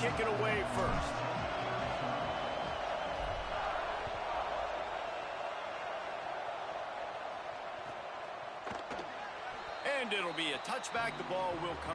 kick it away first. And it'll be a touchback. The ball will come.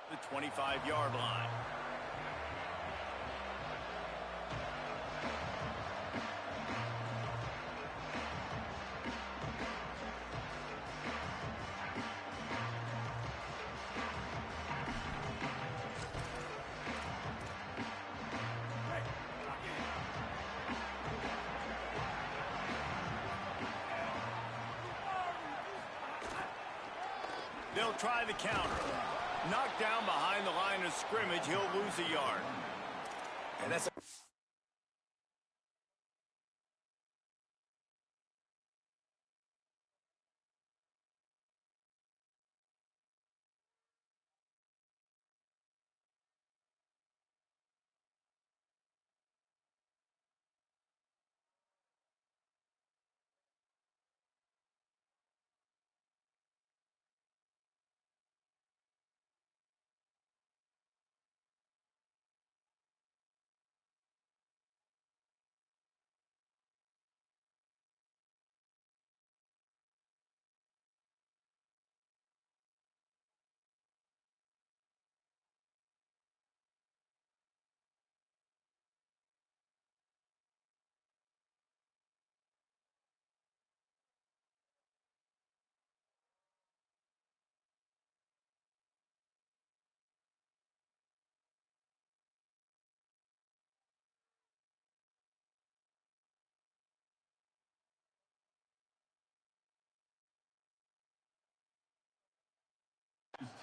The 25-yard line. They'll try the counter. Knocked down behind the line of scrimmage, he'll lose a yard. And that's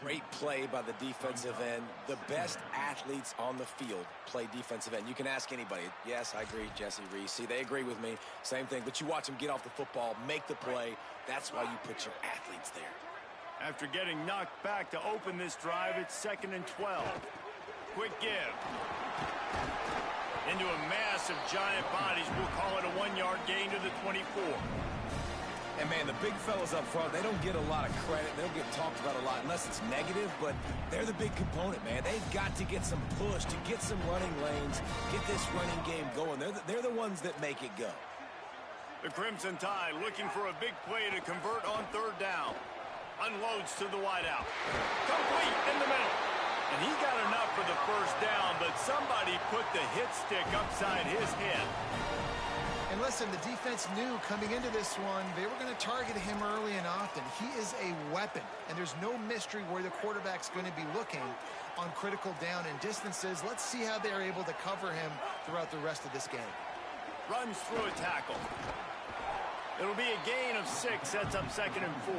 great play by the defensive end. The best athletes on the field play defensive end. You can ask anybody. Yes, I agree, Jesse Reese. See, they agree with me. Same thing. But you watch them get off the football, make the play. That's why you put your athletes there. After getting knocked back to open this drive, it's 2nd and 12. Quick give. Into a mass of giant bodies. We'll call it a 1-yard gain to the 24. And, man, the big fellas up front, they don't get a lot of credit. They don't get talked about a lot unless it's negative, but they're the big component, man. They've got to get some push, to get some running lanes, get this running game going. They're the ones that make it go. The Crimson Tide looking for a big play to convert on 3rd down. Unloads to the wideout. Complete in the middle. And he got enough for the 1st down, but somebody put the hit stick upside his head. And listen, the defense knew coming into this one, they were going to target him early and often. He is a weapon, and there's no mystery where the quarterback's going to be looking on critical down and distances. Let's see how they're able to cover him throughout the rest of this game. Runs through a tackle. It'll be a gain of 6, sets up 2nd and 4.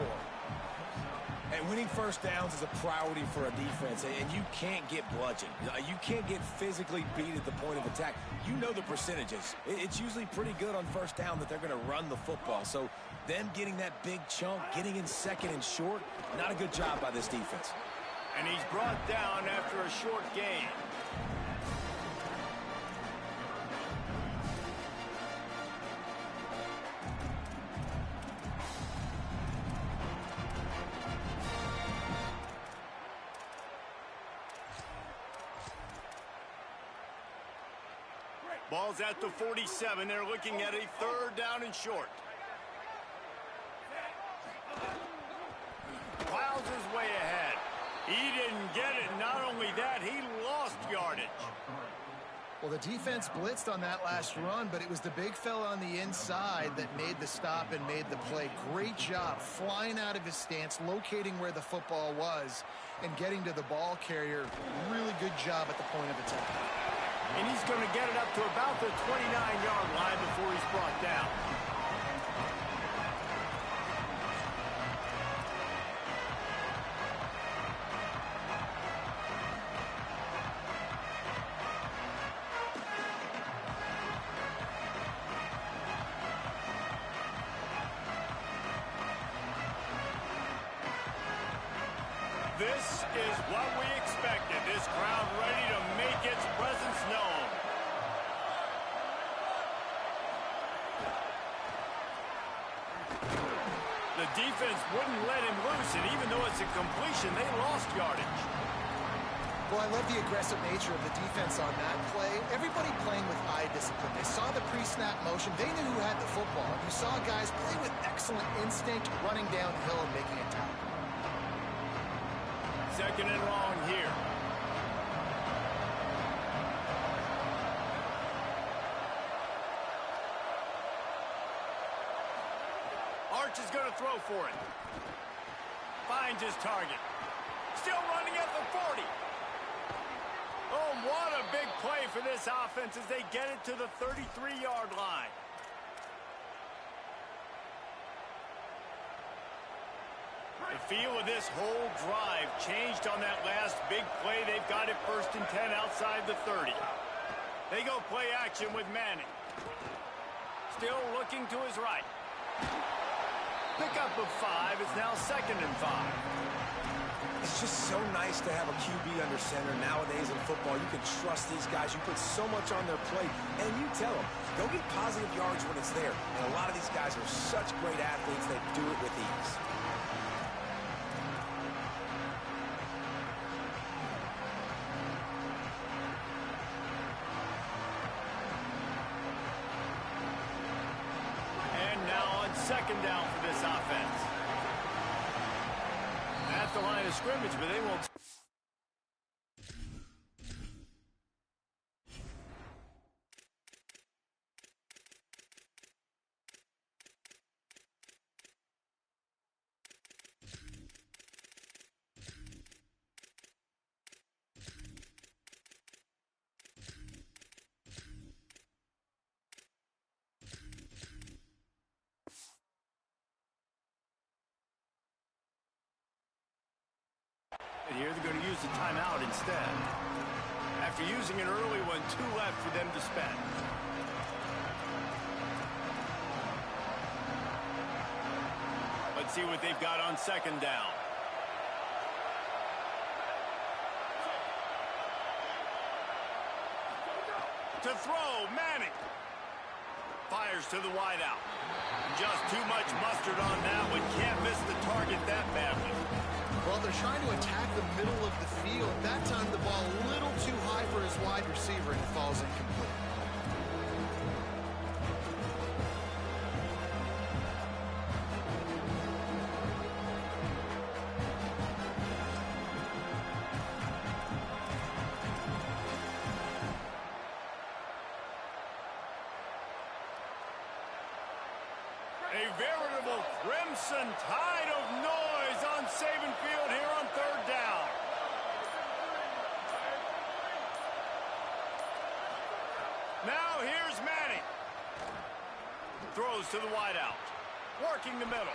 And winning 1st downs is a priority for a defense, and you can't get bludgeoned. You can't get physically beat at the point of attack. You know the percentages. It's usually pretty good on 1st down that they're going to run the football. So them getting that big chunk, getting in 2nd and short, not a good job by this defense. And he's brought down after a short gain. Ball's at the 47. They're looking at a 3rd down and short. Plows his way ahead. He didn't get it. Not only that, he lost yardage. Well, the defense blitzed on that last run, but it was the big fella on the inside that made the stop and made the play. Great job flying out of his stance, locating where the football was, and getting to the ball carrier. Really good job at the point of attack. And he's going to get it up to about the 29-yard line before he's brought down. This is what we expected. This crowd ready to make its presence known. The defense wouldn't let him loose, and even though it's a completion, they lost yardage. Well, I love the aggressive nature of the defense on that play. Everybody playing with eye discipline. They saw the pre-snap motion. They knew who had the football. You saw guys play with excellent instinct, running downhill and making a tackle. 2nd and long here. Arch is going to throw for it. Finds his target. Still running at the 40. Oh, what a big play for this offense as they get it to the 33-yard line. The feel of this whole drive changed on that last big play. They've got it 1st and 10 outside the 30. They go play action with Manning. Still looking to his right. Pickup of 5 is now 2nd and 5. It's just so nice to have a QB under center. Nowadays in football, you can trust these guys. You put so much on their plate, and you tell them, go get positive yards when it's there. And a lot of these guys are such great athletes, they do it with ease. And now on 2nd down for this offense. At the line of scrimmage, but they won't. And here they're going to use the timeout instead. After using an early one, 2 left for them to spend. Let's see what they've got on 2nd down. To throw, Manning. Fires to the wideout. Just too much mustard on that one. Can't miss the target that badly. Well, they're trying to attack the middle of the field. That time the ball a little too high for his wide receiver, and it falls incomplete. A veritable crimson tide of noise on Saban Field here on 3rd down. Now here's Manning. Throws to the wideout. Working the middle.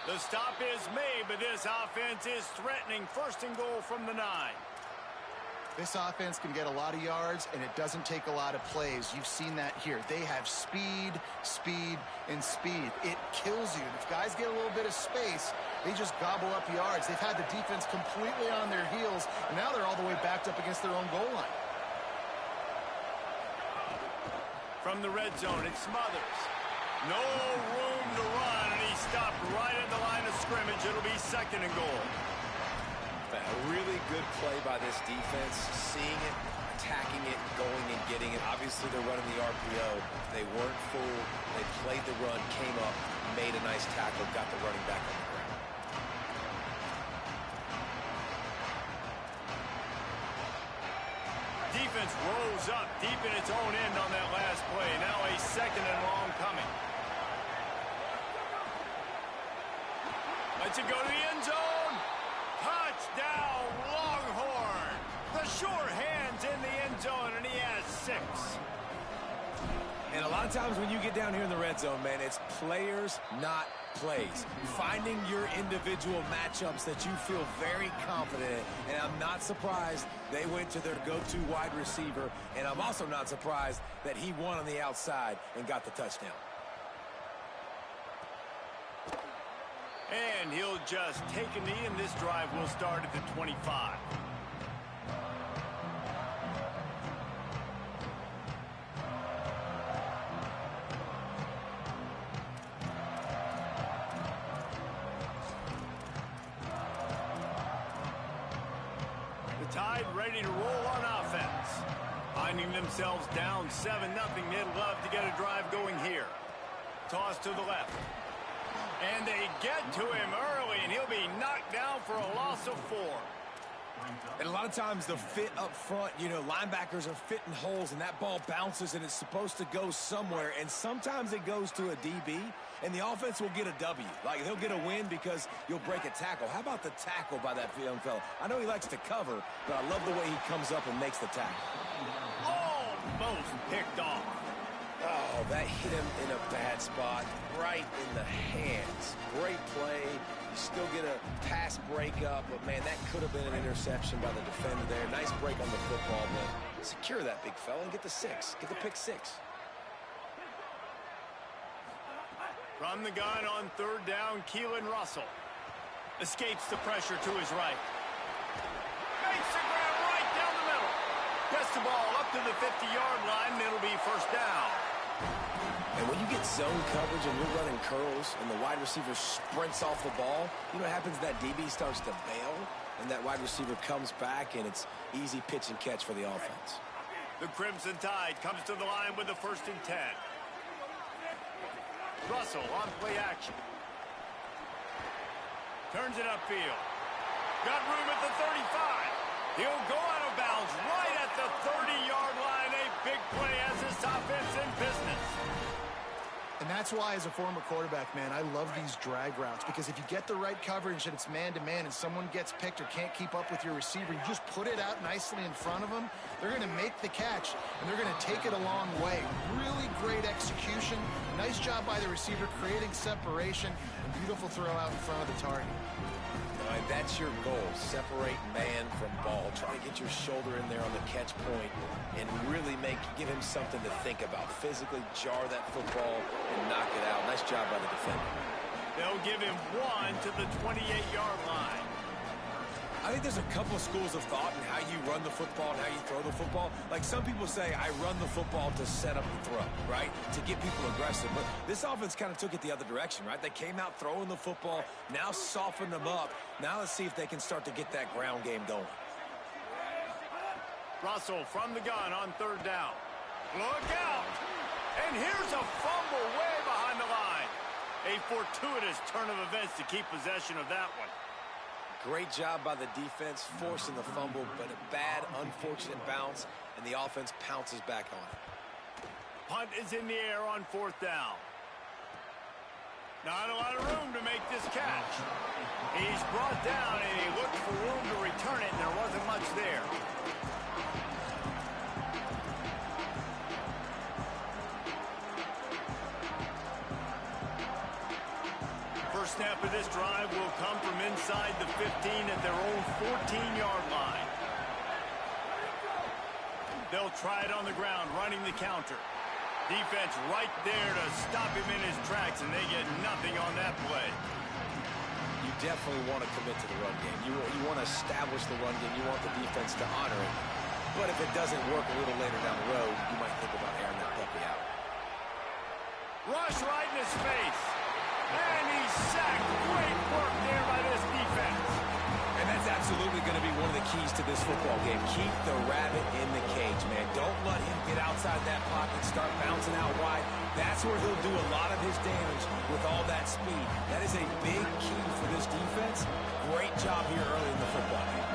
The stop is made, but this offense is threatening 1st and goal from the 9. This offense can get a lot of yards, and it doesn't take a lot of plays. You've seen that here. They have speed, speed, and speed. It kills you. And if guys get a little bit of space, they just gobble up yards. They've had the defense completely on their heels, and now they're all the way backed up against their own goal line. From the red zone, it's Smothers. No room to run, and he stopped right at the line of scrimmage. It'll be 2nd and goal. A really good play by this defense, seeing it, attacking it, going and getting it. Obviously, they're running the RPO. They weren't fooled. They played the run, came up, made a nice tackle, got the running back on the ground. Defense rose up deep in its own end on that last play. Now a 2nd and long coming. Lets it go to the end zone. Touchdown, Longhorn. The sure hands in the end zone, and he has 6. And a lot of times when you get down here in the red zone, man, it's players, not plays. Finding your individual matchups that you feel very confident in. And I'm not surprised they went to their go-to wide receiver. And I'm also not surprised that he won on the outside and got the touchdown. And he'll just take a knee, and this drive will start at the 25. The Tide ready to roll on offense. Finding themselves down 7-0, they'd love to get a drive going here. Toss to the left. And they get to him early, and he'll be knocked down for a loss of 4. And a lot of times the fit up front, you know, linebackers are fitting holes, and that ball bounces, and it's supposed to go somewhere. And sometimes it goes to a DB, and the offense will get a W. Like, they'll get a win because you'll break a tackle. How about the tackle by that young fella? I know he likes to cover, but I love the way he comes up and makes the tackle. Almost picked off. Oh, that hit him in a bad spot, right in the hands. Great play. You still get a pass breakup, but, man, that could have been an interception by the defender there. Nice break on the football, but secure that big fella and get the 6. Get the pick 6. From the gun on 3rd down, Keelan Russell. Escapes the pressure to his right. Makes the grab right down the middle. Gets the ball up to the 50-yard line, and it'll be 1st down. And when you get zone coverage and you're running curls and the wide receiver sprints off the ball, you know what happens? That DB starts to bail, and that wide receiver comes back, and it's easy pitch and catch for the offense. The Crimson Tide comes to the line with a 1st and 10. Russell on play action. Turns it upfield. Got room at the 35. He'll go out of bounds right at the 30-yard line. A big play as this offense in business. And that's why, as a former quarterback, man, I love these drag routes, because if you get the right coverage and it's man-to-man and someone gets picked or can't keep up with your receiver, you just put it out nicely in front of them. They're going to make the catch, and they're going to take it a long way. Really great execution. Nice job by the receiver creating separation. And beautiful throw out in front of the target. All right, that's your goal. Separate man from ball. Try to get your shoulder in there on the catch point and really give him something to think about. Physically jar that football and knock it out. Nice job by the defender. They'll give him 1 to the 28-yard line. I think there's a couple of schools of thought in how you run the football and how you throw the football. Like, some people say, I run the football to set up the throw, right? To get people aggressive. But this offense kind of took it the other direction, right? They came out throwing the football, now softened them up. Now let's see if they can start to get that ground game going. Russell from the gun on 3rd down. Look out! And here's a fumble way behind the line. A fortuitous turn of events to keep possession of that one. Great job by the defense forcing the fumble, but a bad, unfortunate bounce, and the offense pounces back on it. Punt is in the air on 4th down. Not a lot of room to make this catch. He's brought down, and he looked for room to return it, and there wasn't much there. First snap of this drive will come from inside the 15 at their own 14-yard line. They'll try it on the ground, running the counter. Defense right there to stop him in his tracks, and they get nothing on that play. You definitely want to commit to the run game. You want to establish the run game. You want the defense to honor it. But if it doesn't work a little later down the road, you might think about airing that puppy out. Rush right in his face. And he's sacked. Great work there by this defense. And that's absolutely going to be one of the keys to this football game. Keep the rabbit in the cage, man. Don't let him get outside that pocket, start bouncing out wide. That's where he'll do a lot of his damage with all that speed. That is a big key for this defense. Great job here early in the football game.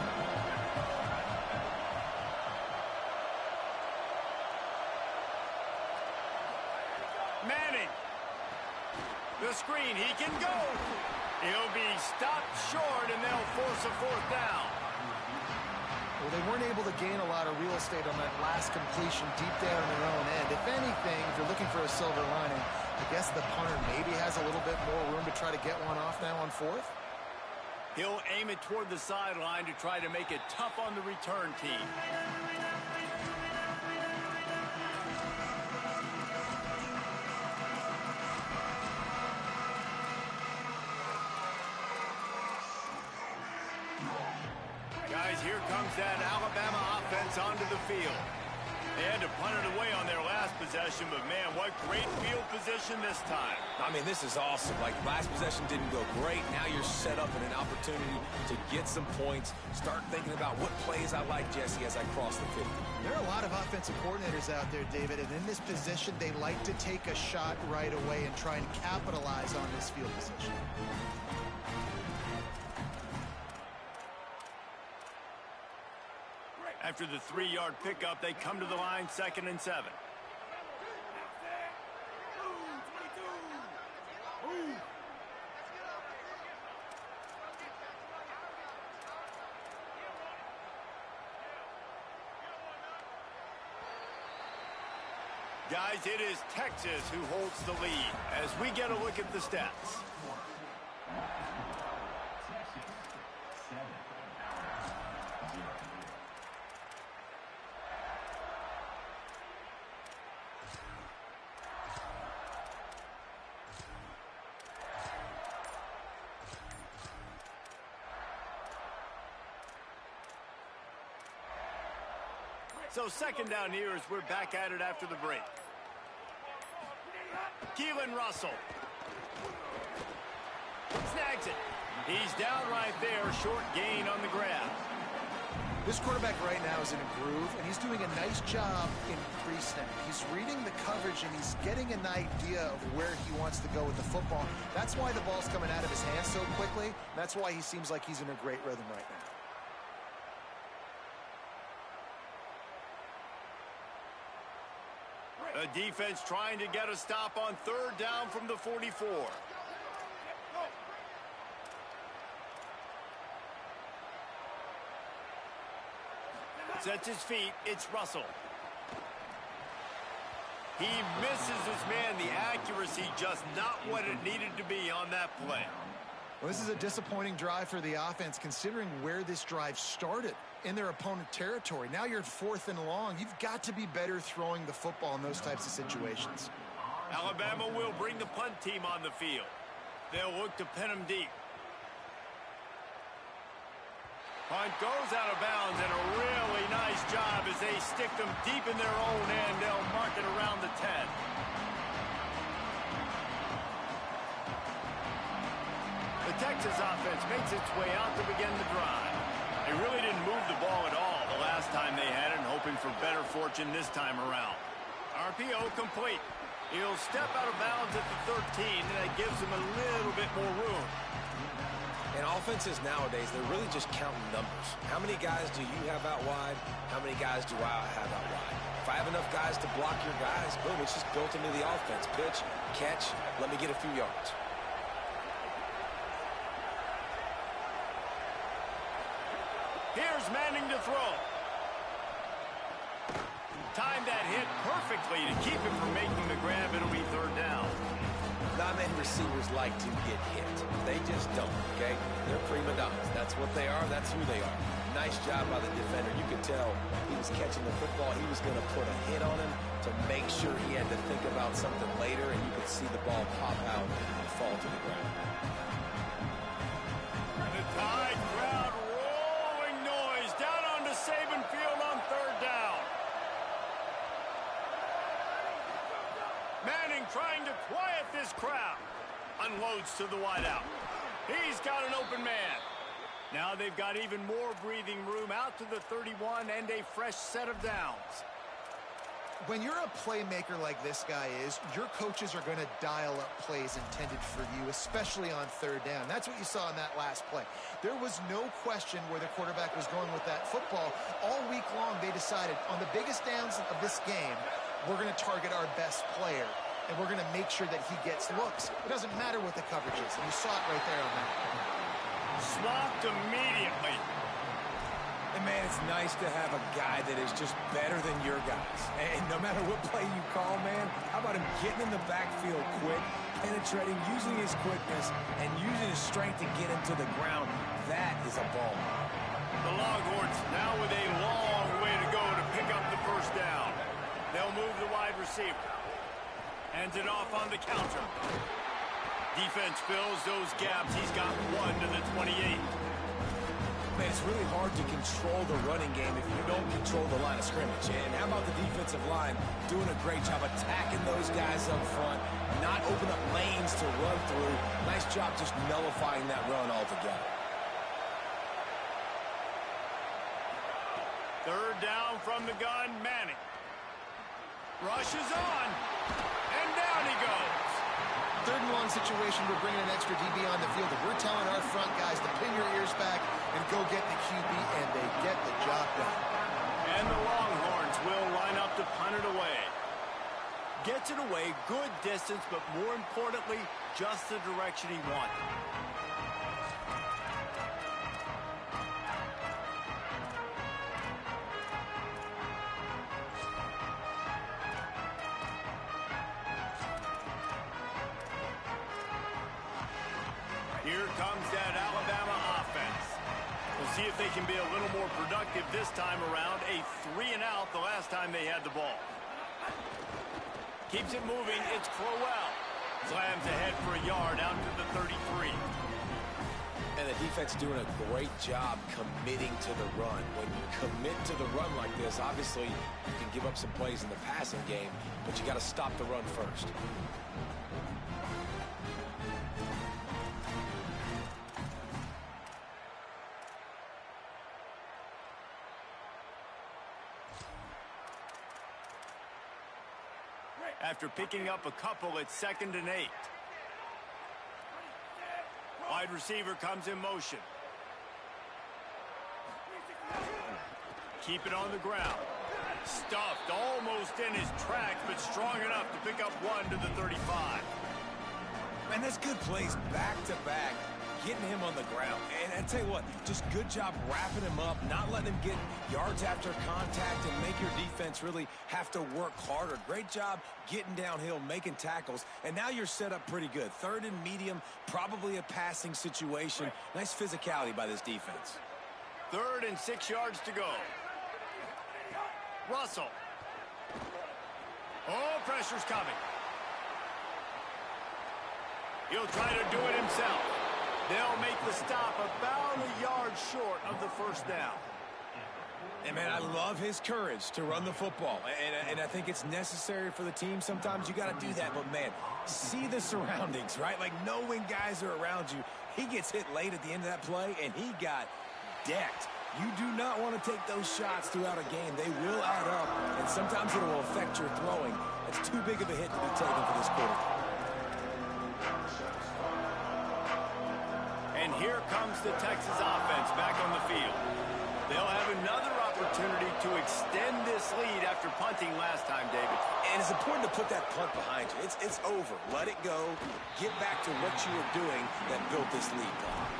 Manning. The screen, he can go. He'll be stopped short, and they'll force a fourth down. Well, they weren't able to gain a lot of real estate on that last completion deep down in their own end. If anything, if you're looking for a silver lining, I guess the punter maybe has a little bit more room to try to get one off now on fourth. He'll aim it toward the sideline to try to make it tough on the return team. Guys, here comes that Alabama offense onto the field. They had to punt it away on their last possession, but man, what great field position this time. I mean, this is awesome. Like, last possession didn't go great. Now you're set up in an opportunity to get some points. Start thinking about what plays I like, Jesse, as I cross the 50. There are a lot of offensive coordinators out there, David, and in this position, they like to take a shot right away and try and capitalize on this field position. After the 3-yard pickup, they come to the line, 2nd and 7. Guys, it is Texas who holds the lead as we get a look at the stats. So 2nd down here as we're back at it after the break. Keelan Russell. Snags it. He's down right there. Short gain on the grab. This quarterback right now is in a groove, and he's doing a nice job in pre-snap. He's reading the coverage, and he's getting an idea of where he wants to go with the football. That's why the ball's coming out of his hands so quickly. That's why he seems like he's in a great rhythm right now. A defense trying to get a stop on 3rd down from the 44. Sets his feet. It's Russell. He misses his man. The accuracy just not what it needed to be on that play. Well, this is a disappointing drive for the offense, considering where this drive started in their opponent territory. Now you're 4th and long. You've got to be better throwing the football in those types of situations. Alabama will bring the punt team on the field. They'll look to pin them deep. Punt goes out of bounds, and a really nice job as they stick them deep in their own end. They'll mark it around the 10. The Texas offense makes its way out to begin the drive. They really didn't move the ball at all the last time they had it, hoping for better fortune this time around. RPO complete. He'll step out of bounds at the 13, and that gives him a little bit more room. And offenses nowadays, they're really just counting numbers. How many guys do you have out wide? How many guys do I have out wide? If I have enough guys to block your guys, boom, it's just built into the offense. Pitch, catch, let me get a few yards. Here's Manning to throw. Timed that hit perfectly to keep him from making the grab. It'll be 3rd down. Not many receivers like to get hit. They just don't, okay? They're prima donnas. That's what they are. That's who they are. Nice job by the defender. You could tell he was catching the football. He was going to put a hit on him to make sure he had to think about something later, and you could see the ball pop out and fall to the ground. The Tide crowd rolling noise down onto Saban Field on 3rd down. Manning trying to quiet this crowd. Unloads to the wideout. He's got an open man. Now they've got even more breathing room out to the 31 and a fresh set of downs. When you're a playmaker like this guy is, your coaches are going to dial up plays intended for you, especially on third down. That's what you saw in that last play. There was no question where the quarterback was going with that football. All week long, they decided on the biggest downs of this game, we're going to target our best player, and we're going to make sure that he gets looks. It doesn't matter what the coverage is, and you saw it right there on that. Swapped immediately. And, man, it's nice to have a guy that is just better than your guys. And no matter what play you call, man, how about him getting in the backfield quick, penetrating, using his quickness, and using his strength to get him to the ground? That is a ball. The Longhorns now with a long way to go to pick up the first down. They'll move the wide receiver. Hands it off on the counter. Defense fills those gaps. He's got one to the 28. Man, it's really hard to control the running game if you don't control the line of scrimmage. And how about the defensive line doing a great job attacking those guys up front, not open up lanes to run through. Nice job just nullifying that run altogether. Third down from the gun, Manning. Rushes on, and down he goes. Third and long situation, we're bringing an extra DB on the field. And we're telling our front guys to pin your ears back and go get the QB, and they get the job done. And the Longhorns will line up to punt it away. Gets it away, good distance, but more importantly, just the direction he wanted. Here comes that Alabama offense. We'll see if they can be a little more productive this time around. A 3-and-out the last time they had the ball. Keeps it moving. It's Crowell. Slams ahead for a yard out to the 33. And the defense doing a great job committing to the run. When you commit to the run like this, obviously you can give up some plays in the passing game, but you got to stop the run first. After picking up a couple, it's 2nd and 8. Wide receiver comes in motion. Keep it on the ground. Stuffed almost in his tracks, but strong enough to pick up one to the 35. Man, that's good plays back-to-back, getting him on the ground. And I tell you what, just good job wrapping him up, not letting him get yards after contact and make your defense really have to work harder. Great job getting downhill, making tackles, and now you're set up pretty good. 3rd and medium, probably a passing situation. Nice physicality by this defense. 3rd and 6 yards to go. Russell. Oh, pressure's coming. He'll try to do it himself. They'll make the stop about a yard short of the first down. And, man, I love his courage to run the football. And I think it's necessary for the team. Sometimes you got to do that. But, man, see the surroundings, right? Like, know when guys are around you. He gets hit late at the end of that play, and he got decked. You do not want to take those shots throughout a game. They will add up, and sometimes it will affect your throwing. It's too big of a hit to be taken for this quarterback. And here comes the Texas offense back on the field. They'll have another opportunity to extend this lead after punting last time, David. And it's important to put that punt behind you. It's over. Let it go. Get back to what you were doing that built this lead.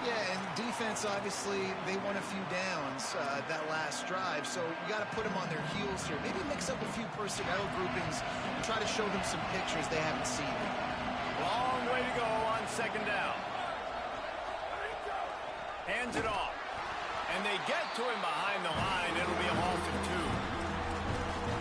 Yeah, and defense, obviously, they won a few downs that last drive, so you got to put them on their heels here. Maybe mix up a few personnel groupings and try to show them some pictures they haven't seen. Long way to go on 2nd down. Hands it off. And they get to him behind the line. It'll be a loss of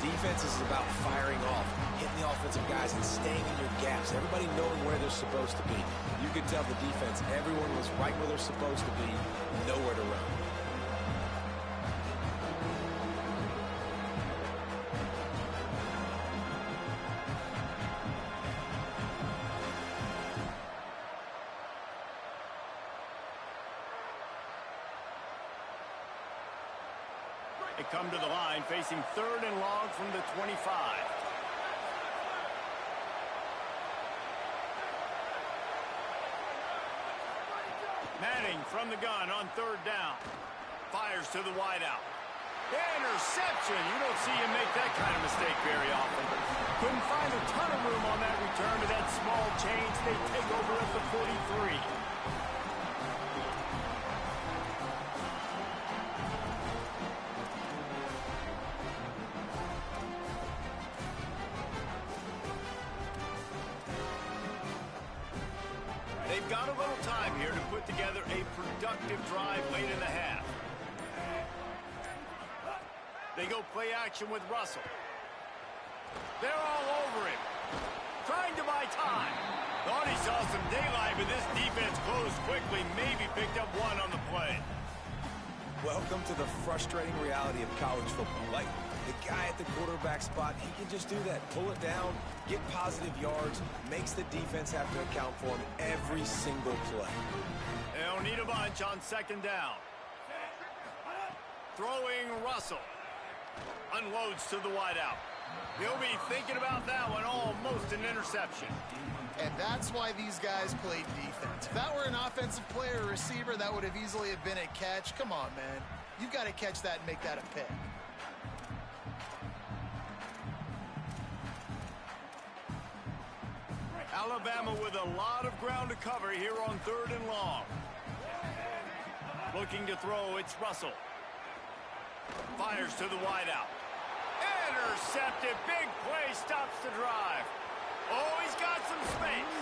2. Defense is about firing off, hitting the offensive guys and staying in your gaps. Everybody knowing where they're supposed to be. You could tell the defense, everyone was right where they're supposed to be, nowhere to run. They come to the line facing 3rd and long from the 25. Manning from the gun on 3rd down. Fires to the wideout. Interception. You don't see him make that kind of mistake very often. Couldn't find a ton of room on that return to that small change. They take over at the 43. They've got a little time here to put together a productive drive late in the half. They go play action with Russell. They're all over him. Trying to buy time. Thought he saw some daylight, but this defense closed quickly. Maybe picked up one on the play. Welcome to the frustrating reality of college football. Like, the guy at the quarterback spot, he can just do that. Pull it down, get positive yards, makes the defense have to account for him every single play. They don't need a bunch on 2nd down. Throwing Russell. Unloads to the wideout. He'll be thinking about that one. Almost an interception. And that's why these guys play defense. If that were an offensive player or receiver, that would have easily have been a catch. Come on, man. You've got to catch that and make that a pick. Alabama with a lot of ground to cover here on 3rd and long. Looking to throw, it's Russell. Fires to the wideout. Intercepted. Big play, stops the drive. Oh, he's got some space.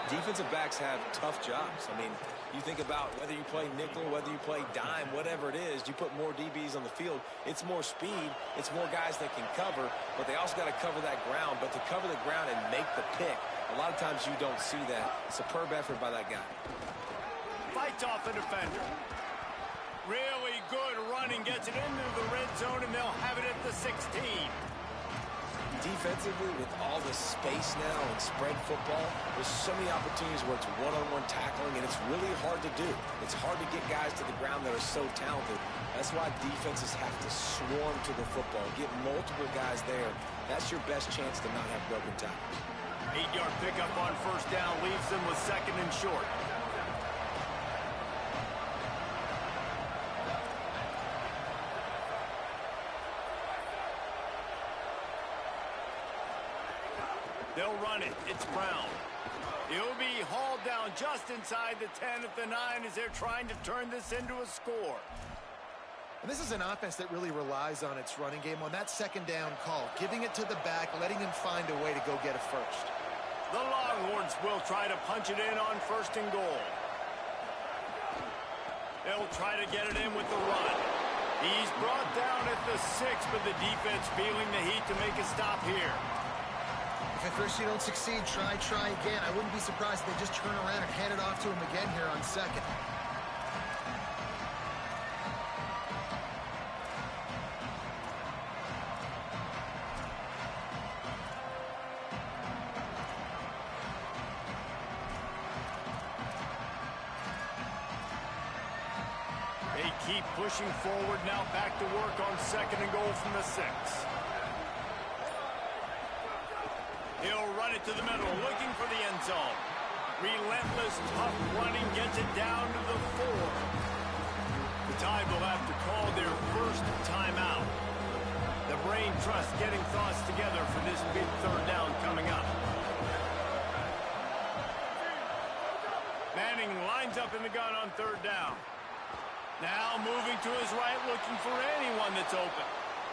Defensive backs have tough jobs. I mean, you think about whether you play nickel, whether you play dime, whatever it is, you put more DBs on the field. It's more speed. It's more guys that can cover, but they also got to cover that ground. But to cover the ground and make the pick, a lot of times you don't see that. Superb effort by that guy. Fights off the defender. Really good running, gets it into the red zone, and they'll have it at the 16. Defensively, with all the space now and spread football, there's so many opportunities where it's one-on-one tackling, and it's really hard to do. It's hard to get guys to the ground that are so talented. That's why defenses have to swarm to the football, get multiple guys there. That's your best chance to not have broken tackles. 8-yard pickup on 1st down leaves them with 2nd and short. They'll run it. It's Brown. He'll be hauled down just inside the 10 at the 9 as they're trying to turn this into a score. And this is an offense that really relies on its running game on that 2nd down call, giving it to the back, letting him find a way to go get a first. The Longhorns will try to punch it in on 1st and goal. They'll try to get it in with the run. He's brought down at the 6, but the defense feeling the heat to make a stop here. If at first you don't succeed, try again. I wouldn't be surprised if they just turn around and hand it off to him again here on 2nd. They keep pushing forward, now back to work on 2nd and goal from the 6. He'll run it to the middle, looking for the end zone. Relentless, tough running, gets it down to the 4. The Tide will have to call their first timeout. The brain trust getting thoughts together for this big 3rd down coming up. Manning lines up in the gun on 3rd down. Now moving to his right, looking for anyone that's open.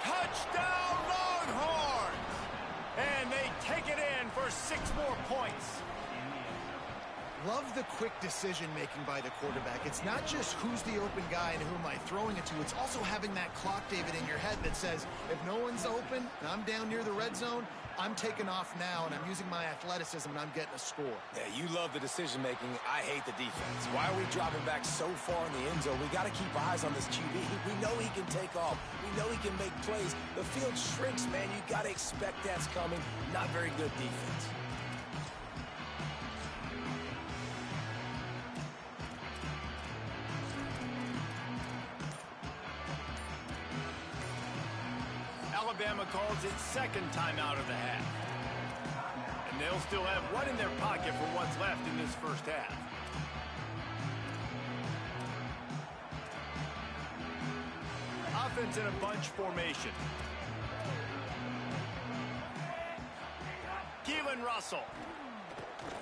Touchdown, Longhorns! And they take it in for 6 more points. Love the quick decision-making by the quarterback. It's not just who's the open guy and who am I throwing it to. It's also having that clock, David, in your head that says, if no one's open and I'm down near the red zone, I'm taking off now, and I'm using my athleticism, and I'm getting a score. Yeah, you love the decision-making. I hate the defense. Why are we dropping back so far in the end zone? We got to keep eyes on this QB. We know he can take off. We know he can make plays. The field shrinks, man. You got to expect that's coming. Not very good defense. Alabama calls its second timeout of the half. And they'll still have one in their pocket for what's left in this first half. Offense in a bunch formation. Keelan Russell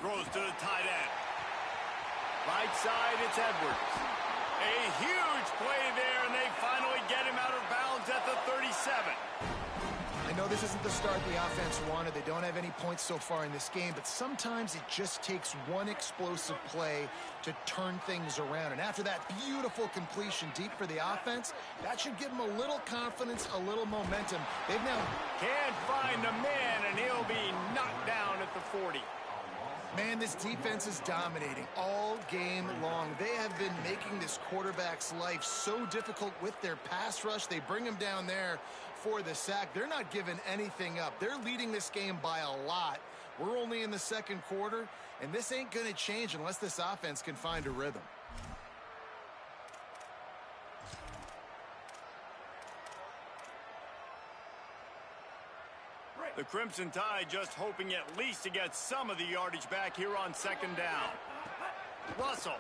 throws to the tight end. Right side, it's Edwards. A huge play there, and they finally get him out of bounds at the 37. I know this isn't the start the offense wanted. They don't have any points so far in this game, but sometimes it just takes one explosive play to turn things around. And after that beautiful completion deep for the offense, that should give them a little confidence, a little momentum. They've now can't find the man, and he'll be knocked down at the 40. Man, this defense is dominating all game long. They have been making this quarterback's life so difficult with their pass rush. They bring him down there for the sack. They're not giving anything up. They're leading this game by a lot. We're only in the second quarter, and this ain't going to change unless this offense can find a rhythm. The Crimson Tide just hoping at least to get some of the yardage back here on second down. Russell.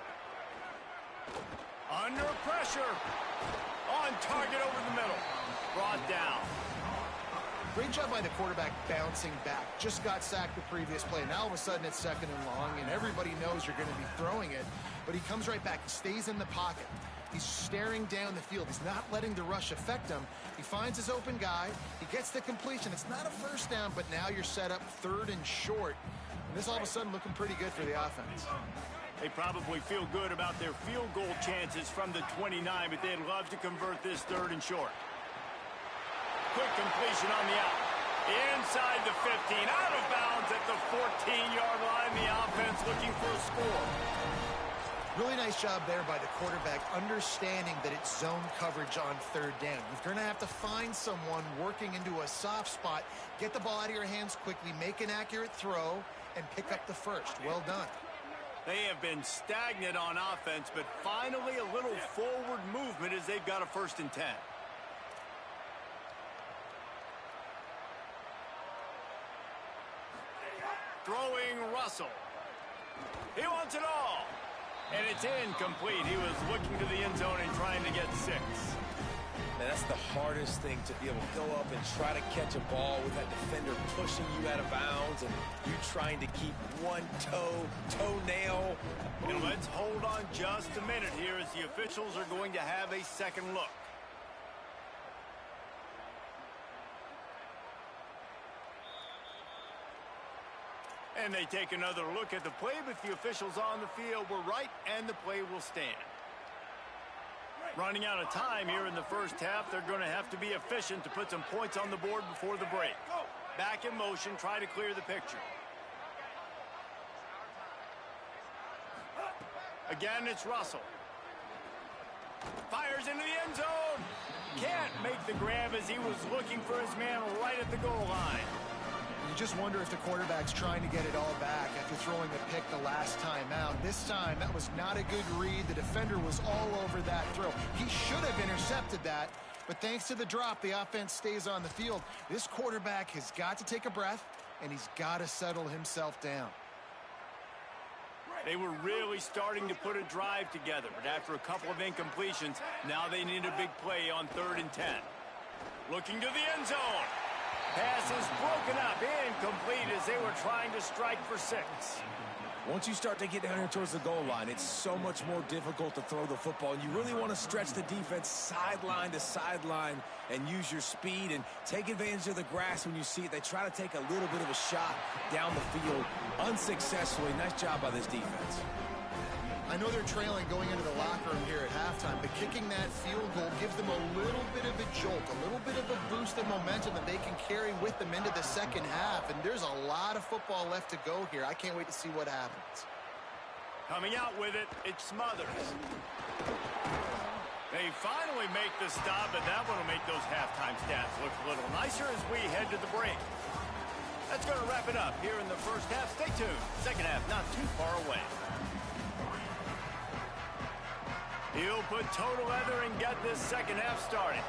Under pressure. On target over the middle. Brought down. Great job by the quarterback bouncing back. Just got sacked the previous play. Now all of a sudden it's second and long, and everybody knows you're going to be throwing it. But he comes right back. He stays in the pocket. He's staring down the field. He's not letting the rush affect him. He finds his open guy. He gets the completion. It's not a first down, but now you're set up third and short. And this all of a sudden looking pretty good for the offense. They probably feel good about their field goal chances from the 29, but they'd love to convert this third and short. Quick completion on the out. Inside the 15. Out of bounds at the 14-yard line. The offense looking for a score. Really nice job there by the quarterback, understanding that it's zone coverage on third down. You're going to have to find someone working into a soft spot, get the ball out of your hands quickly, make an accurate throw, and pick up the first. Well done. They have been stagnant on offense, but finally a little forward movement as they've got a 1st and 10. Throwing Russell. He wants it all. And it's incomplete. He was looking to the end zone and trying to get 6. Man, that's the hardest thing, to be able to go up and try to catch a ball with that defender pushing you out of bounds and you trying to keep one toenail. And let's hold on just a minute here as the officials are going to have a second look. And they take another look at the play, but the officials on the field were right, and the play will stand. Running out of time here in the first half, they're going to have to be efficient to put some points on the board before the break. Back in motion, try to clear the picture. Again, it's Russell. Fires into the end zone. Can't make the grab as he was looking for his man right at the goal line. You just wonder if the quarterback's trying to get it all back after throwing a pick the last time out. This time, that was not a good read. The defender was all over that throw. He should have intercepted that, but thanks to the drop, the offense stays on the field. This quarterback has got to take a breath, and he's got to settle himself down. They were really starting to put a drive together, but after a couple of incompletions, now they need a big play on 3rd and 10. Looking to the end zone. Pass is broken up, incomplete as they were trying to strike for 6. Once you start to get down here towards the goal line, it's so much more difficult to throw the football. And you really want to stretch the defense sideline to sideline and use your speed and take advantage of the grass when you see it. They try to take a little bit of a shot down the field unsuccessfully. Nice job by this defense. I know they're trailing going into the locker room here at halftime, but kicking that field goal gives them a little bit of a jolt, a little bit of a boost of momentum that they can carry with them into the second half. And there's a lot of football left to go here. I can't wait to see what happens. Coming out with it, it's Smothers. They finally make the stop, and that one will make those halftime stats look a little nicer as we head to the break. That's going to wrap it up here in the first half. Stay tuned. Second half not too far away. He'll put total leather and get this second half started.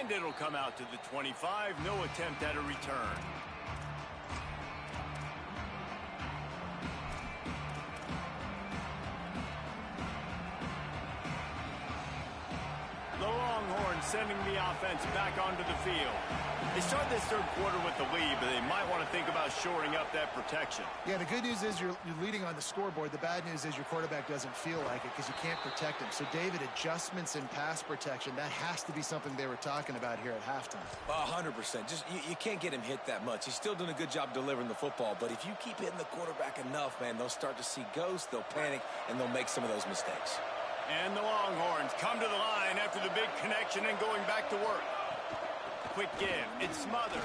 And it'll come out to the 25. No attempt at a return. The Longhorns sending the offense back onto the field. They start this third quarter with the lead, but they might want to think about shoring up that protection. Yeah, the good news is you're leading on the scoreboard. The bad news is your quarterback doesn't feel like it because you can't protect him. So, David, adjustments in pass protection, that has to be something they were talking about here at halftime. 100%. Just you can't get him hit that much. He's still doing a good job delivering the football, but if you keep hitting the quarterback enough, man, they'll start to see ghosts, they'll panic, and they'll make some of those mistakes. And the Longhorns come to the line after the big connection and going back to work. Quick give. It's Smothers.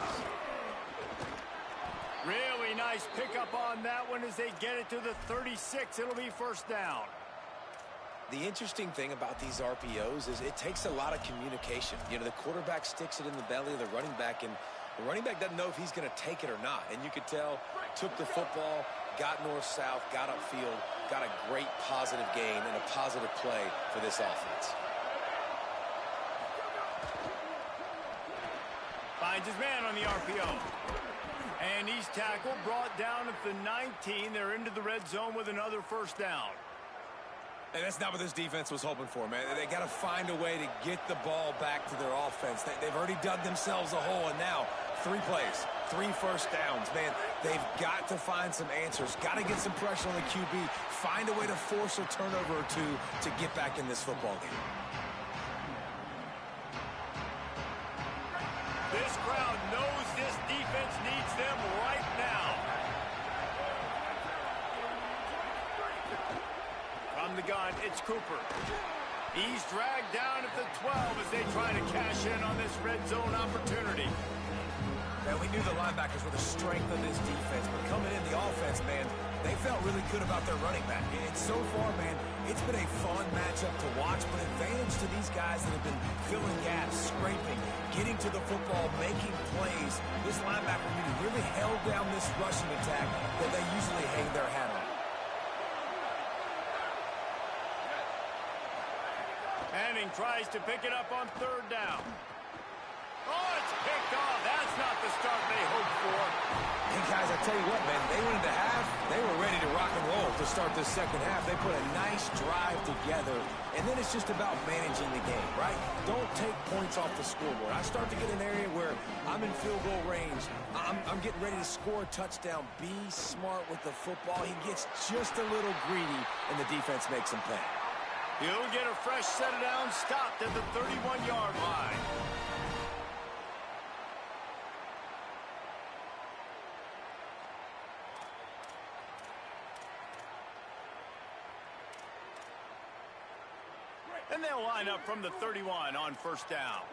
Really nice pickup on that one as they get it to the 36. It'll be first down. The interesting thing about these RPOs is it takes a lot of communication. You know, the quarterback sticks it in the belly of the running back, and the running back doesn't know if he's going to take it or not. And you could tell, took the football, got north-south, got upfield, got a great positive gain and a positive play for this offense. Finds his man on the RPO. And he's tackled, brought down at the 19. They're into the red zone with another first down. And that's not what this defense was hoping for, man. They got to find a way to get the ball back to their offense. They've already dug themselves a hole, and now 3 plays, 3 first downs. Man, they've got to find some answers. Got to get some pressure on the QB. Find a way to force a turnover or two to get back in this football game. This crowd knows this defense needs them right now. From the gun, it's Cooper. He's dragged down at the 12 as they try to cash in on this red zone opportunity. Man, we knew the linebackers were the strength of this defense, but coming in the offense, man, they felt really good about their running back. And so far, man, it's been a fun matchup to watch, but advantage to these guys that have been filling gaps, scraping, getting to the football, making plays. This linebacker unit really held down this rushing attack that they usually hang their hat on. Manning tries to pick it up on third down. Oh, it's picked off. That's not the start they hoped for. Hey, guys, I tell you what, man, they went into half. They were ready to rock and roll to start this second half. They put a nice drive together, and then it's just about managing the game, right? Don't take points off the scoreboard. I start to get an area where I'm in field goal range. I'm getting ready to score a touchdown. Be smart with the football. He gets just a little greedy, and the defense makes him pay. He'll get a fresh set of downs, stopped at the 31-yard line. And they'll line up from the 31 on first down.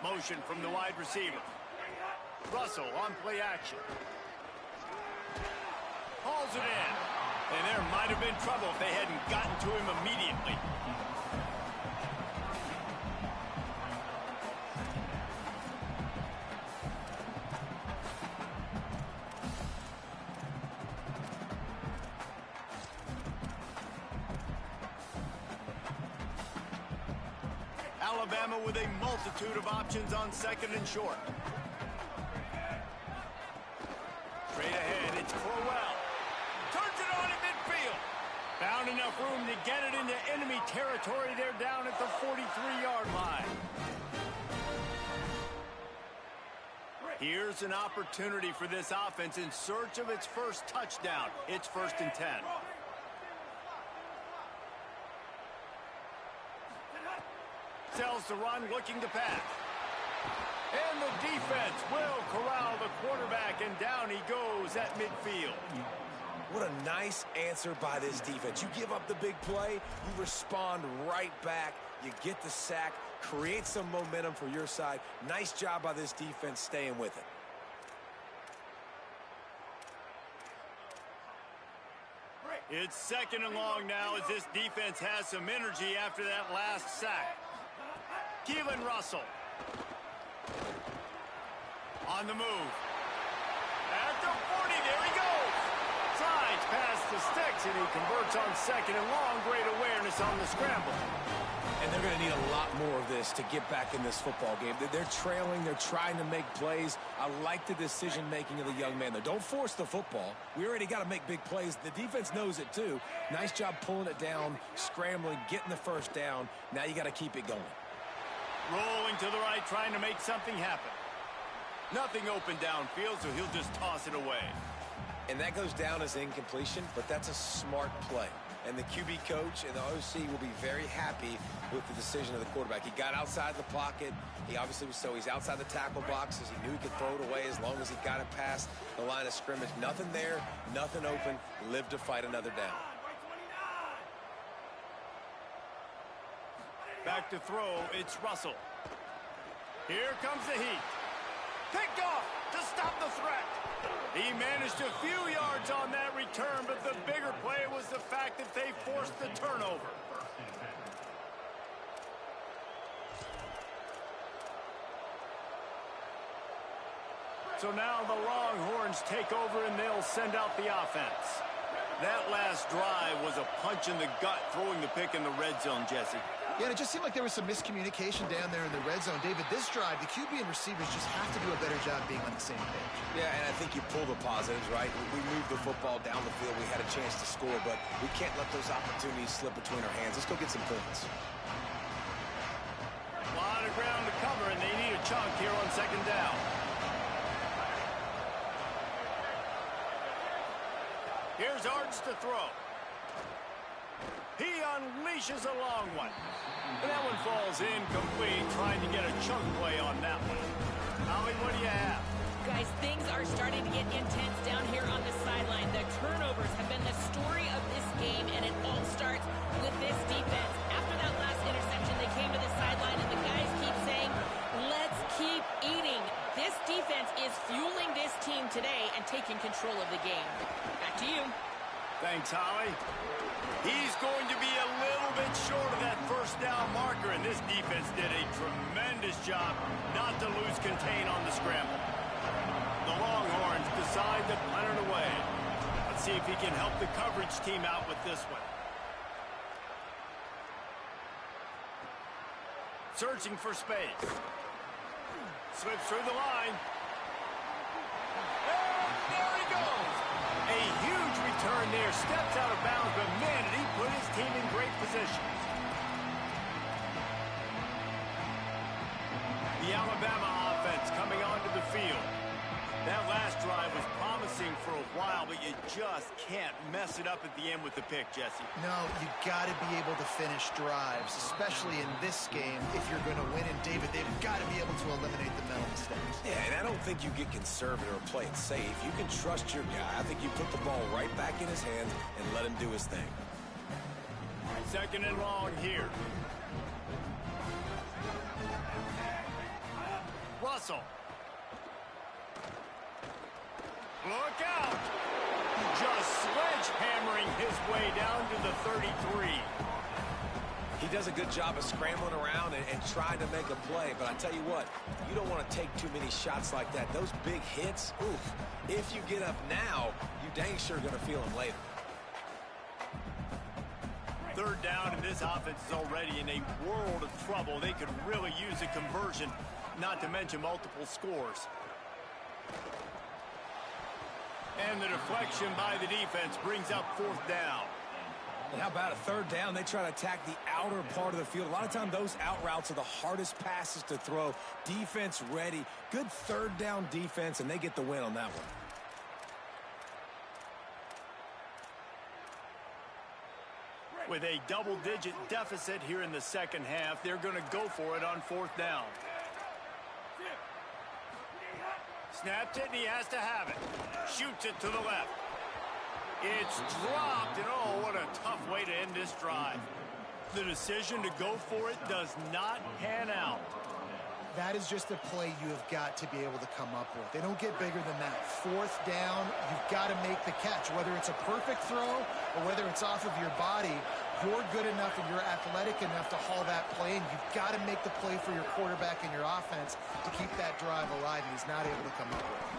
Motion from the wide receiver. Russell on play action. Hauls it in. And there might have been trouble if they hadn't gotten to him immediately. Alabama with a multitude of options on second and short. Straight ahead, it's Crowell. Turns it on in midfield. Found enough room to get it into enemy territory. They're down at the 43-yard line. Here's an opportunity for this offense in search of its first touchdown. It's 1st and 10. Sells the run, looking to pass. And the defense will corral the quarterback, and down he goes at midfield. What a nice answer by this defense. You give up the big play, you respond right back, you get the sack, create some momentum for your side. Nice job by this defense staying with it. It's 2nd and long now as this defense has some energy after that last sack. Keelan Russell. On the move. At the 40, there he goes. Slides past the sticks, and he converts on 2nd and long. Great awareness on the scramble. And they're going to need a lot more of this to get back in this football game. They're trailing. They're trying to make plays. I like the decision-making of the young man, though. Don't force the football. We already got to make big plays. The defense knows it, too. Nice job pulling it down, scrambling, getting the first down. Now you got to keep it going. Rolling to the right, trying to make something happen. Nothing open downfield, so he'll just toss it away. And that goes down as incompletion, but that's a smart play. And the QB coach and the OC will be very happy with the decision of the quarterback. He got outside the pocket. He obviously was he's outside the tackle boxes. He knew he could throw it away as long as he got it past the line of scrimmage. Nothing there, nothing open. Live to fight another down. Back to throw, it's Russell. Here comes the heat. Picked off to stop the threat. He managed a few yards on that return, but the bigger play was the fact that they forced the turnover. So now the Longhorns take over and they'll send out the offense. That last drive was a punch in the gut, throwing the pick in the red zone, Jesse. Yeah, and it just seemed like there was some miscommunication down there in the red zone. David, this drive, the QB and receivers just have to do a better job being on the same page. Yeah, and I think you pull the positives, right? We moved the football down the field. We had a chance to score, but we can't let those opportunities slip between our hands. Let's go get some points. A lot of ground to cover, and they need a chunk here on second down. Here's Arts to throw. He unleashes a long one. And that one falls incomplete, trying to get a chunk play on that one. Holly, what do you have? Guys, things are starting to get intense down here on the sideline. The turnovers have been the story of this game, and it all starts with this defense. After that last interception, they came to the sideline, and the guys keep saying, let's keep eating. This defense is fueling this team today and taking control of the game. Back to you. Thanks, Holly. He's going to be a little bit short of that first down marker, and this defense did a tremendous job not to lose contain on the scramble. The Longhorns decide to punt it away. Let's see if he can help the coverage team out with this one. Searching for space. Slips through the line. And there he goes. A huge return there. Steps out of bounds, but man, did he put his team in great position. The Alabama offense coming onto the field. That last drive was promising for a while, but you just can't mess it up at the end with the pick, Jesse. No, you got to be able to finish drives, especially in this game if you're going to win. And David, they've got to be able to eliminate the mental mistakes. Yeah, and I don't think you get conservative or play it safe. You can trust your guy. I think you put the ball right back in his hands and let him do his thing. Second and long here. Russell. Look out! Just sledgehammering his way down to the 33. He does a good job of scrambling around and trying to make a play, but I tell you what, you don't want to take too many shots like that. Those big hits, oof. If you get up now, you dang sure going to feel them later. Third down, and this offense is already in a world of trouble. They could really use a conversion, not to mention multiple scores. And the deflection by the defense brings up fourth down. And how about a third down? They try to attack the outer part of the field. A lot of times those out routes are the hardest passes to throw. Defense ready. Good third down defense, and they get the win on that one. With a double-digit deficit here in the second half, they're going to go for it on fourth down. Snapped it, and he has to have it. Shoots it to the left. It's dropped, and oh, what a tough way to end this drive. The decision to go for it does not pan out. That is just a play you have got to be able to come up with. They don't get bigger than that. Fourth down, you've got to make the catch. Whether it's a perfect throw or whether it's off of your body, you're good enough and you're athletic enough to haul that play, and you've got to make the play for your quarterback and your offense to keep that drive alive, and he's not able to come up with it.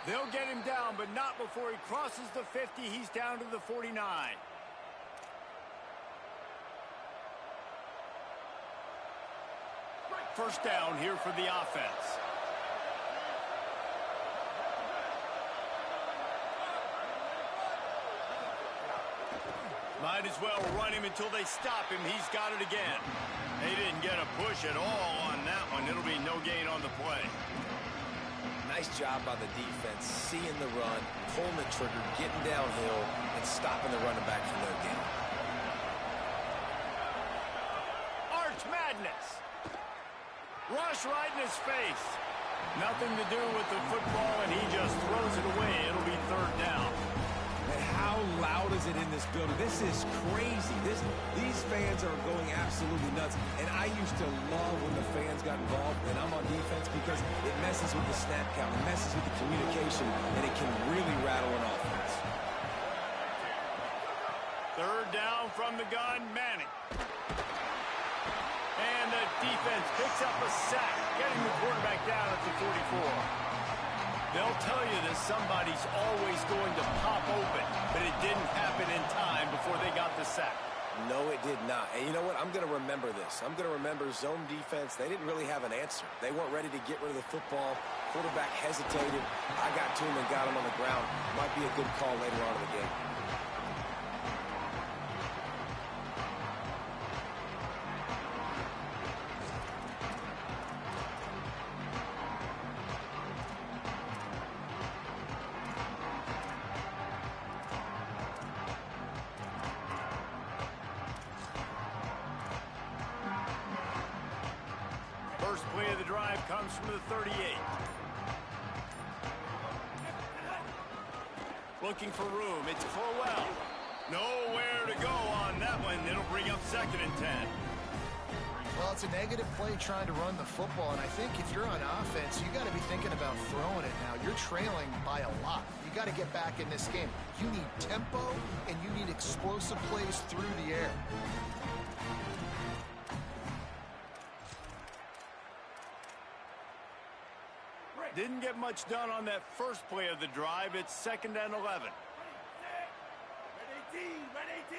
They'll get him down, but not before he crosses the 50. He's down to the 49. First down here for the offense. Might as well run him until they stop him. He's got it again. They didn't get a push at all on that one. It'll be no gain on the play. Nice job by the defense, seeing the run, pulling the trigger, getting downhill, and stopping the running back for no gain. Arch Madness. Rush right in his face. Nothing to do with the football, and he just throws it away. It'll be third down. And how loud is it in this building? This is crazy. These fans are going absolutely nuts. And I used to love when the fans got involved, and I'm on defense, because it messes with the snap count, it messes with the communication, and it can really rattle an offense. Third down from the gun, Manning. And the defense picks up a sack, getting the quarterback down at the 44. They'll tell you that somebody's always going to pop open, but it didn't happen in time before they got the sack. No, it did not. And you know what? I'm going to remember this. I'm going to remember zone defense. They didn't really have an answer. They weren't ready to get rid of the football. Quarterback hesitated. I got to him and got him on the ground. Might be a good call later on in the game. First play of the drive comes from the 38. Looking for room. It's Crowell. Nowhere to go on that one. It'll bring up 2nd and 10. Well, it's a negative play trying to run the football, and I think if you're on offense, you got to be thinking about throwing it now. You're trailing by a lot. You got to get back in this game. You need tempo, and you need explosive plays through the air. Didn't get much done on that first play of the drive. It's 2nd and 11. Red 18, red 18.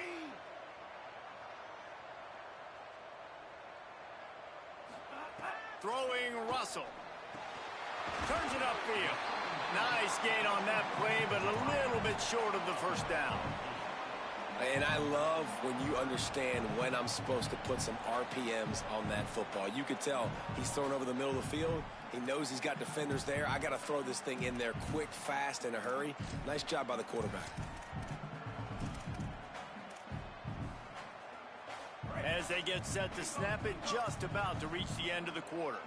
Throwing Russell. Turns it upfield. Nice gain on that play, but a little bit short of the first down. And I love when you understand when I'm supposed to put some RPMs on that football. You could tell he's thrown over the middle of the field. He knows he's got defenders there. I got to throw this thing in there quick, fast, in a hurry. Nice job by the quarterback. As they get set to snap it, just about to reach the end of the quarter.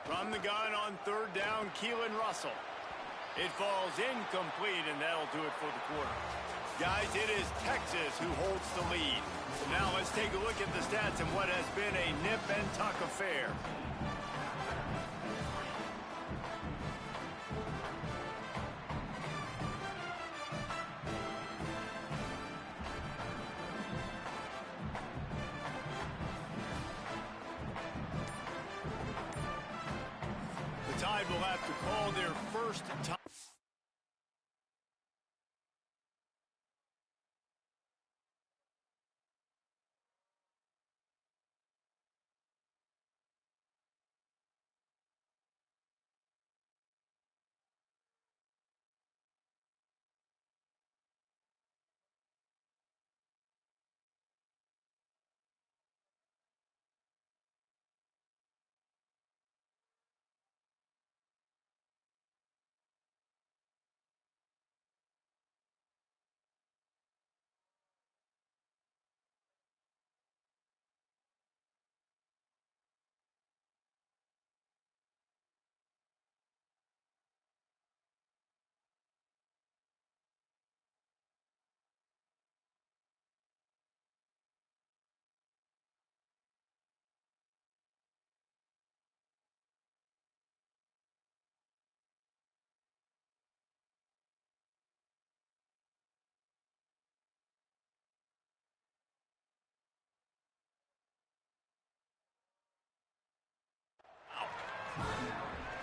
From the gun on third down, Keelan Russell. It falls incomplete, and that'll do it for the quarter. Guys, it is Texas who holds the lead. Now let's take a look at the stats and what has been a nip-and-tuck affair. The Tide will have to call their first time.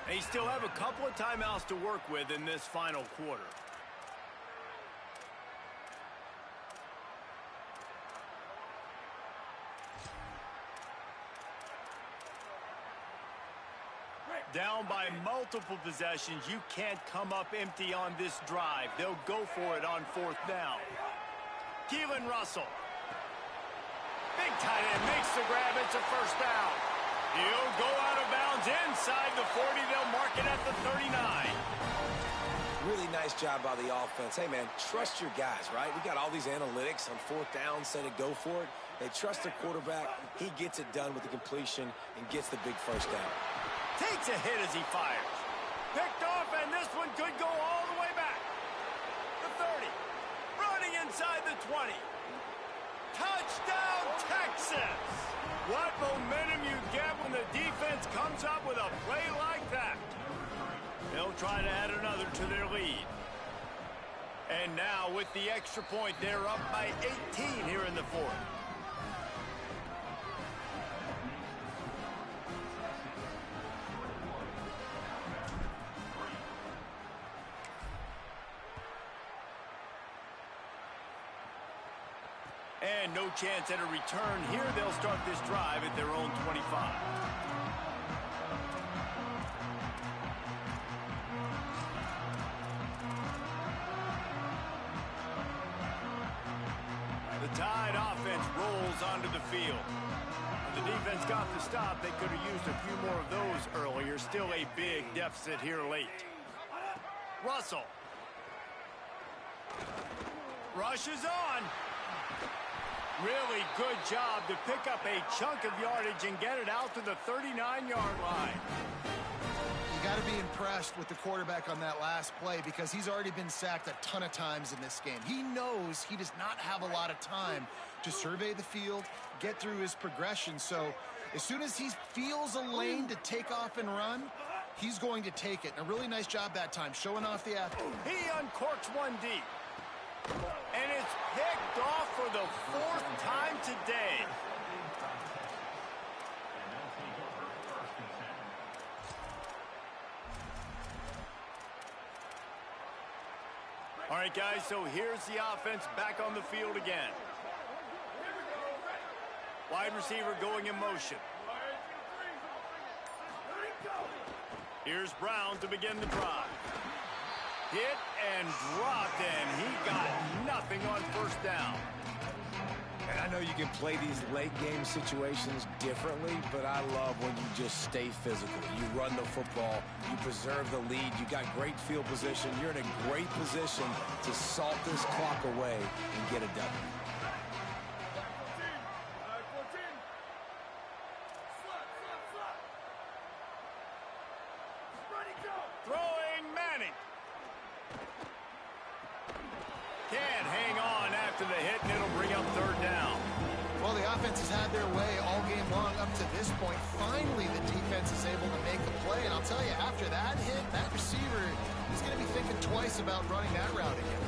They still have a couple of timeouts to work with in this final quarter. Down by multiple possessions, you can't come up empty on this drive. They'll go for it on 4th down. Keelan Russell. Big tight end makes the grab. It's a 1st down. He'll go out of bounds inside the 40. They'll mark it at the 39. Really nice job by the offense. Hey, man, trust your guys, right? We got all these analytics on 4th down, say to go for it. They trust their quarterback. He gets it done with the completion and gets the big 1st down. Takes a hit as he fires. Picked off, and this one could go all the way back. The 30. Running inside the 20. Touchdown, Texas! What momentum you get when the defense comes up with a play like that. They'll try to add another to their lead. And now with the extra point, they're up by 18 here in the 4th. And no chance at a return here. They'll start this drive at their own 25. The Tide offense rolls onto the field. The defense got the stop. They could have used a few more of those earlier. Still a big deficit here late. Russell. Rushes on. Really good job to pick up a chunk of yardage and get it out to the 39-yard line. You got to be impressed with the quarterback on that last play because he's already been sacked a ton of times in this game. He knows he does not have a lot of time to survey the field, get through his progression. So as soon as he feels a lane to take off and run, he's going to take it. And a really nice job that time, showing off the athlete. He uncorks one deep. And it's picked off for the 4th time today. All right, guys, so here's the offense back on the field again. Wide receiver going in motion. Here's Brown to begin the drive. Hit and dropped, and he got nothing on 1st down. And I know you can play these late game situations differently, but I love when you just stay physical. You run the football, you preserve the lead, you got great field position, you're in a great position to salt this clock away and get it done. Throwing Manning. Can't hang on after the hit, and it'll bring up 3rd down. Well, the offense has had their way all game long up to this point. Finally, the defense is able to make a play. And I'll tell you, after that hit, that receiver is going to be thinking twice about running that route again.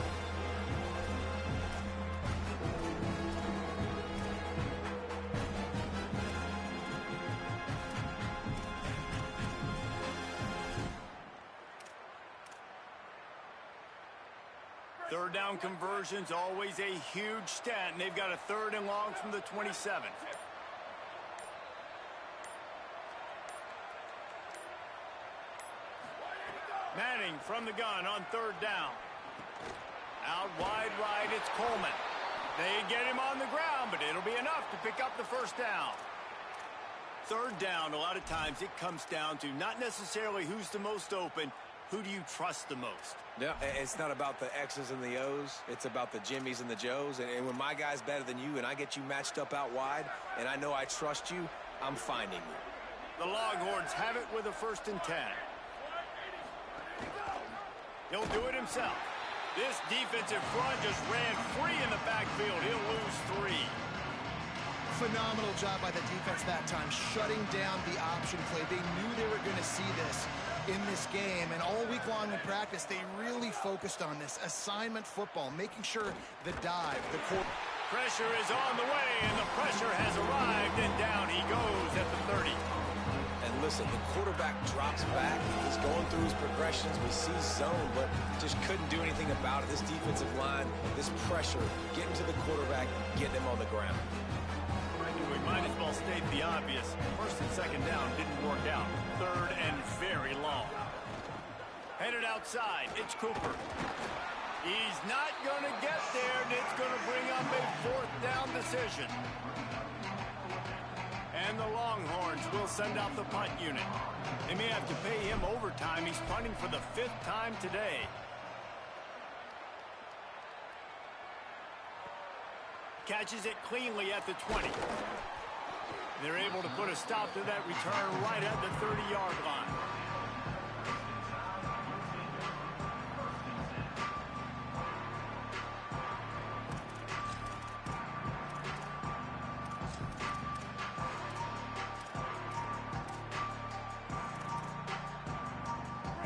Third down conversions, always a huge stat, and they've got a 3rd and long from the 27. Manning from the gun on 3rd down. Out wide right, it's Coleman. They get him on the ground, but it'll be enough to pick up the 1st down. 3rd down, a lot of times it comes down to not necessarily who's the most open, who do you trust the most? Yeah, it's not about the X's and the O's. It's about the Jimmies and the Joes. And when my guy's better than you and I get you matched up out wide and I know I trust you, I'm finding you. The Longhorns have it with a 1st and 10. He'll do it himself. This defensive front just ran free in the backfield. He'll lose 3. Phenomenal job by the defense that time, shutting down the option play. They knew they were going to see this in this game, and all week long in practice, they really focused on this assignment football, making sure the dive, the pressure is on the way, and the pressure has arrived, and down he goes at the 30. And listen, the quarterback drops back. He's going through his progressions. We see zone, but just couldn't do anything about it. This defensive line, this pressure, getting to the quarterback, getting him on the ground. We might as well state the obvious. 1st and 2nd down didn't work out. 3rd and very very long. Headed outside, it's Cooper. He's not going to get there, and it's going to bring up a fourth down decision. And the Longhorns will send out the punt unit. They may have to pay him overtime. He's punting for the 5th time today. Catches it cleanly at the 20. They're able to put a stop to that return right at the 30-yard line.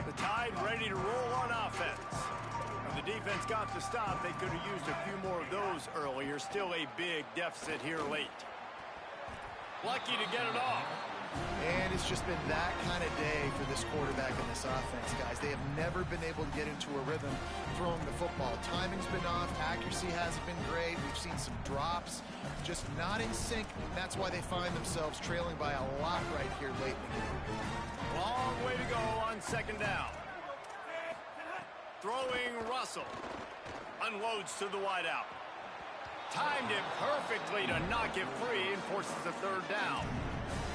The Tide ready to roll on offense. When the defense got the stop, they could have used a few more of those earlier. Still a big deficit here late. Lucky to get it off. And it's just been that kind of day for this quarterback and this offense, guys. They have never been able to get into a rhythm throwing the football. Timing's been off. Accuracy hasn't been great. We've seen some drops. Just not in sync. That's why they find themselves trailing by a lot right here late in the game. Long way to go on 2nd down. Throwing Russell. Unloads to the wideout. Timed it perfectly to knock it free and forces the 3rd down.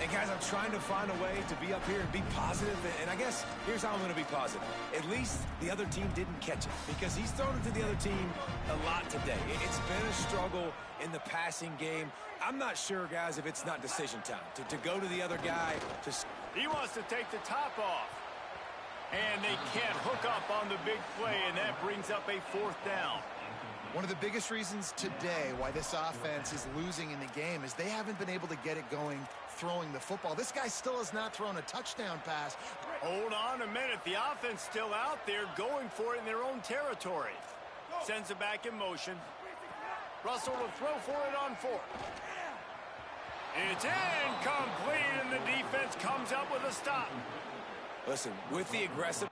And guys, I'm trying to find a way to be up here and be positive, and I guess here's how I'm going to be positive. At least the other team didn't catch it, because he's thrown it to the other team a lot today. It's been a struggle in the passing game. I'm not sure, guys, if it's not decision time. To go to the other guy. He wants to take the top off. And they can't hook up on the big play, and that brings up a 4th down. One of the biggest reasons today why this offense is losing in the game is they haven't been able to get it going throwing the football. This guy still has not thrown a touchdown pass. Hold on a minute. The offense still out there going for it in their own territory. Sends it back in motion. Russell will throw for it on 4th. It's incomplete, and the defense comes up with a stop. Listen, with the aggressive...